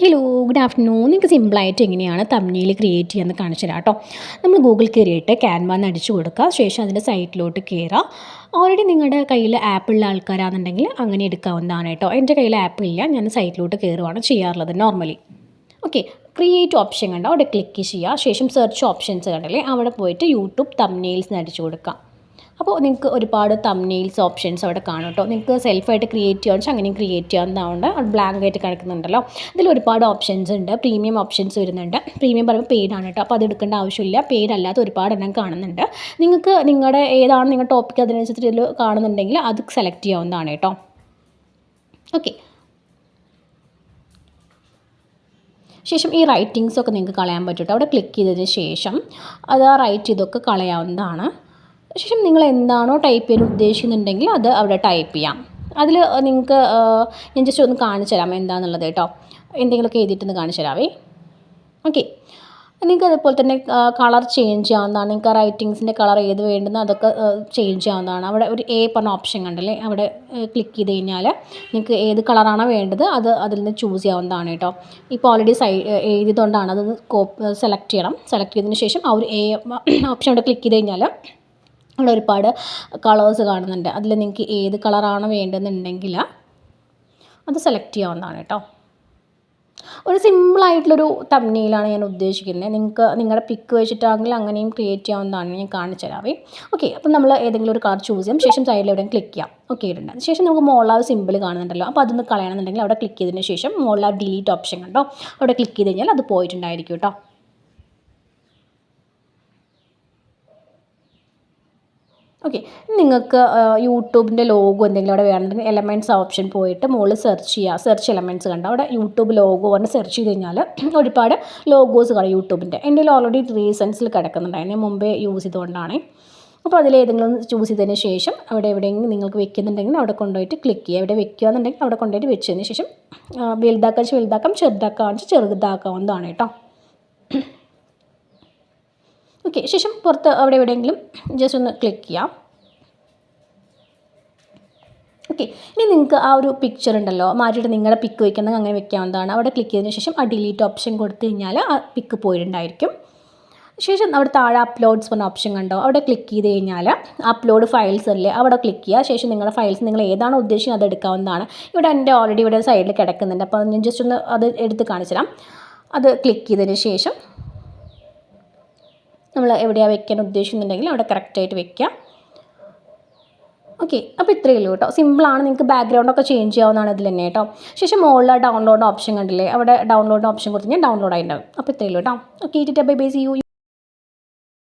Hello good afternoon. നിങ്ങൾക്ക് സിമ്പിളായിട്ട് എങ്ങനെയാണ് തംബ്നെയിൽ ക്രിയേറ്റ് ചെയ്യാമെന്ന് കാണിച്ചു തരാം കേട്ടോ. നമ്മൾ ഗൂഗിൾ കയറിയിട്ട് ക്യാൻവ എന്ന് അടിച്ചു കൊടുക്കുക. ശേഷം അതിൻ്റെ സൈറ്റിലോട്ട് കയറുക. ഓൾറെഡി നിങ്ങളുടെ കയ്യിൽ ആപ്പുള്ള ആൾക്കാരാണെന്നുണ്ടെങ്കിൽ അങ്ങനെ എടുക്കാവുന്നതാണ് കേട്ടോ. എൻ്റെ കയ്യിൽ ആപ്പ് ഇല്ല, ഞാൻ സൈറ്റിലോട്ട് കയറുകയാണ് ചെയ്യാറുള്ളത് നോർമലി. ഓക്കെ, ക്രിയേറ്റ് ഓപ്ഷൻ കണ്ടോ, അവിടെ ക്ലിക്ക് ചെയ്യുക. ശേഷം സെർച്ച് ഓപ്ഷൻസ് കണ്ടല്ലേ, അവിടെ പോയിട്ട് യൂട്യൂബ് തംബ്നെയിൽസ് എന്ന് അടിച്ചു കൊടുക്കുക. അപ്പോൾ നിങ്ങൾക്ക് ഒരുപാട് തംബ്നെയിൽസ് ഓപ്ഷൻസ് അവിടെ കാണും കേട്ടോ. നിങ്ങൾക്ക് സെൽഫായിട്ട് ക്രിയേറ്റ് ചെയ്യുക വെച്ചാൽ അങ്ങനെയും ക്രിയേറ്റ് ചെയ്യാവുന്നതാണ്. അത് ബ്ലാങ്ക് ആയിട്ട് കിടക്കുന്നുണ്ടല്ലോ. ഇതിൽ ഒരുപാട് ഓപ്ഷൻസ് ഉണ്ട്. പ്രീമിയം ഓപ്ഷൻസ് വരുന്നുണ്ട്. പ്രീമിയം പറയുമ്പോൾ പെയ്ഡ് ആണ് കേട്ടോ. അപ്പോൾ അത് എടുക്കേണ്ട ആവശ്യമില്ല. പെയ്ഡ് അല്ലാത്ത ഒരുപാട് എണ്ണം കാണുന്നുണ്ട്. നിങ്ങൾക്ക് നിങ്ങളുടെ ഏതാണ് നിങ്ങളുടെ ടോപ്പിക് അതിനനുസരിച്ച് ഇതിൽ കാണുന്നുണ്ടെങ്കിൽ അത് സെലക്ട് ചെയ്യാവുന്നതാണ് കേട്ടോ. ഓക്കെ, ശേഷം ഈ റൈറ്റിങ്സൊക്കെ നിങ്ങൾക്ക് കളയാൻ പറ്റും കേട്ടോ. അവിടെ ക്ലിക്ക് ചെയ്തതിന് ശേഷം അത് ആ റൈറ്റ് ചെയ്തൊക്കെ കളയാവുന്നതാണ്. ശേഷം നിങ്ങൾ എന്താണോ ടൈപ്പ് ചെയ്യാൻ ഉദ്ദേശിക്കുന്നുണ്ടെങ്കിൽ അത് അവിടെ ടൈപ്പ് ചെയ്യാം. അതിൽ നിങ്ങൾക്ക് ഞാൻ ജസ്റ്റ് ഒന്ന് കാണിച്ചു തരാം എന്താണെന്നുള്ളത് കേട്ടോ. എന്തെങ്കിലുമൊക്കെ എഴുതിയിട്ടൊന്ന് കാണിച്ചു തരാവേ. ഓക്കെ, നിങ്ങൾക്ക് അതുപോലെ തന്നെ കളർ ചേഞ്ച് ചെയ്യാവുന്നതാണ്. നിങ്ങൾക്ക് ആ റൈറ്റിങ്സിൻ്റെ കളർ ഏത് വേണ്ടുന്നോ അതൊക്കെ ചേഞ്ച് ചെയ്യാവുന്നതാണ്. അവിടെ ഒരു എ പറഞ്ഞ ഓപ്ഷൻ കണ്ടല്ലേ, അവിടെ ക്ലിക്ക് ചെയ്ത് കഴിഞ്ഞാൽ നിങ്ങൾക്ക് ഏത് കളറാണോ വേണ്ടത് അത് അതിൽ നിന്ന് ചൂസ് ചെയ്യാവുന്നതാണ് കേട്ടോ. ഇപ്പോൾ ഓൾറെഡി എഴുതിയതുകൊണ്ടാണ് അത് സെലക്ട് ചെയ്യണം. സെലക്ട് ചെയ്തതിന് ശേഷം ആ ഒരു എ ഓപ്ഷൻ അവിടെ ക്ലിക്ക് ചെയ്ത് കഴിഞ്ഞാൽ അവിടെ ഒരുപാട് കളേഴ്സ് കാണുന്നുണ്ട്. അതിൽ നിങ്ങൾക്ക് ഏത് കളറാണ് വേണ്ടതെന്നുണ്ടെങ്കിൽ അത് സെലക്ട് ചെയ്യാവുന്നതാണ് കേട്ടോ. ഒരു സിമ്പിളായിട്ടുള്ളൊരു തംബ്നെയിലാണ് ഞാൻ ഉദ്ദേശിക്കുന്നത്. നിങ്ങൾക്ക് നിങ്ങളുടെ പിക്ക് വെച്ചിട്ടാണെങ്കിൽ അങ്ങനെയും ക്രിയേറ്റ് ചെയ്യാവുന്നതാണ്. ഞാൻ കാണിച്ചു തരാവേ. ഓക്കെ, അപ്പം നമ്മൾ ഏതെങ്കിലും ഒരു കളർ ചൂസ് ചെയ്യാം. ശേഷം സൈഡിൽ എവിടെയും ക്ലിക്ക് ചെയ്യാം. ഓക്കെ, ഇടുന്നുണ്ട്. ശേഷം നമുക്ക് മുകളിൽ സിമ്പിൾ കാണുന്നുണ്ടല്ലോ, അപ്പോൾ അതൊന്ന് കളയണമെന്നുണ്ടെങ്കിൽ അവിടെ ക്ലിക്ക് ചെയ്തതിന് ശേഷം മുകളിൽ ഡിലീറ്റ് ഓപ്ഷൻ കണ്ടോ, അവിടെ ക്ലിക്ക് ചെയ്ത് കഴിഞ്ഞാൽ അത് പോയിട്ടുണ്ടായിരിക്കും കേട്ടോ. ഓക്കെ, നിങ്ങൾക്ക് യൂട്യൂബിൻ്റെ ലോഗോ എന്തെങ്കിലും അവിടെ വേണമെന്നുണ്ടെങ്കിൽ എലമെൻറ്റ്സ് ഓപ്ഷൻ പോയിട്ട് മുകളിൽ സെർച്ച് ചെയ്യുക. സെർച്ച് എലമെൻറ്റ്സ് കണ്ടോ, അവിടെ യൂട്യൂബ് ലോഗോ പറഞ്ഞ് സെർച്ച് ചെയ്ത് കഴിഞ്ഞാൽ ഒരുപാട് ലോഗോസ് കാണും യൂട്യൂബിൻ്റെ. എൻ്റെ ഓൾറെഡി റീസെൻസിൽ കിടക്കുന്നുണ്ടായിരുന്നു, ഞാൻ മുമ്പേ യൂസ് ചെയ്തുകൊണ്ടാണ്. അപ്പോൾ അതിലേതെങ്കിലും ചൂസ് ചെയ്തതിന് ശേഷം അവിടെ എവിടെയെങ്കിലും നിങ്ങൾക്ക് വെക്കുന്നുണ്ടെങ്കിൽ അവിടെ കൊണ്ടുപോയിട്ട് ക്ലിക്ക് ചെയ്യുക. എവിടെ വെക്കുക എന്നുണ്ടെങ്കിൽ അവിടെ കൊണ്ടുപോയിട്ട് വെച്ചതിന് ശേഷം വലുതാക്കാം, ചെറുതാക്കാവുന്നതാണ് കേട്ടോ. ഓക്കെ, ശേഷം പുറത്ത് അവിടെ എവിടെയെങ്കിലും ജസ്റ്റ് ഒന്ന് ക്ലിക്ക് ചെയ്യാം. ഓക്കെ, ഇനി നിങ്ങൾക്ക് ആ ഒരു പിക്ചർ ഉണ്ടല്ലോ മാറ്റിയിട്ട് നിങ്ങളുടെ പിക്ക് വയ്ക്കുന്നത് അങ്ങനെ വെക്കാവുന്നതാണ്. അവിടെ ക്ലിക്ക് ചെയ്തതിന് ശേഷം ആ ഡിലീറ്റ് ഓപ്ഷൻ കൊടുത്തു കഴിഞ്ഞാൽ ആ പിക്ക് പോയിട്ടുണ്ടായിരിക്കും. ശേഷം അവിടെ താഴെ അപ്ലോഡ്സ് പറഞ്ഞ ഓപ്ഷൻ കണ്ടോ, അവിടെ ക്ലിക്ക് ചെയ്ത് കഴിഞ്ഞാൽ അപ്ലോഡ് ഫയൽസ് അല്ലേ, അവിടെ ക്ലിക്ക് ചെയ്യുക. ശേഷം നിങ്ങളുടെ ഫയൽസ് നിങ്ങൾ ഏതാണോ ഉദ്ദേശിക്കുന്നത് അത് എടുക്കാവുന്നതാണ്. ഇവിടെ എൻ്റെ ഓൾറെഡി ഇവിടെ സൈഡിൽ കിടക്കുന്നുണ്ട്, അപ്പോൾ ഞാൻ ജസ്റ്റ് ഒന്ന് അത് എടുത്ത് കാണിച്ചു തരാം. അത് ക്ലിക്ക് ചെയ്തതിന് ശേഷം നമ്മൾ എവിടെയാണ് വെക്കാൻ ഉദ്ദേശിക്കുന്നുണ്ടെങ്കിൽ അവിടെ കറക്റ്റായിട്ട് വെക്കുക. ഓക്കെ, അപ്പോൾ ഇത്രയേ ഉള്ളൂ കേട്ടോ. സിമ്പിളാണ്. നിങ്ങൾക്ക് ബാക്ക്ഗ്രൗണ്ടൊക്കെ ചേഞ്ച് ചെയ്യാവുന്നതാണ് ഇതിൽ തന്നെ കേട്ടോ. ശേഷം മുകളിൽ ഡൗൺലോഡ് ഓപ്ഷൻ കണ്ടില്ലേ, അവിടെ ഡൗൺലോഡ് ഓപ്ഷൻ കൊടുത്ത് കഴിഞ്ഞാൽ ഡൗൺലോഡ് ആയിട്ടുണ്ടാവും. അപ്പോൾ ഇത്രയേ ഉള്ളൂ കേട്ടോ. Okay, bye bye, see U.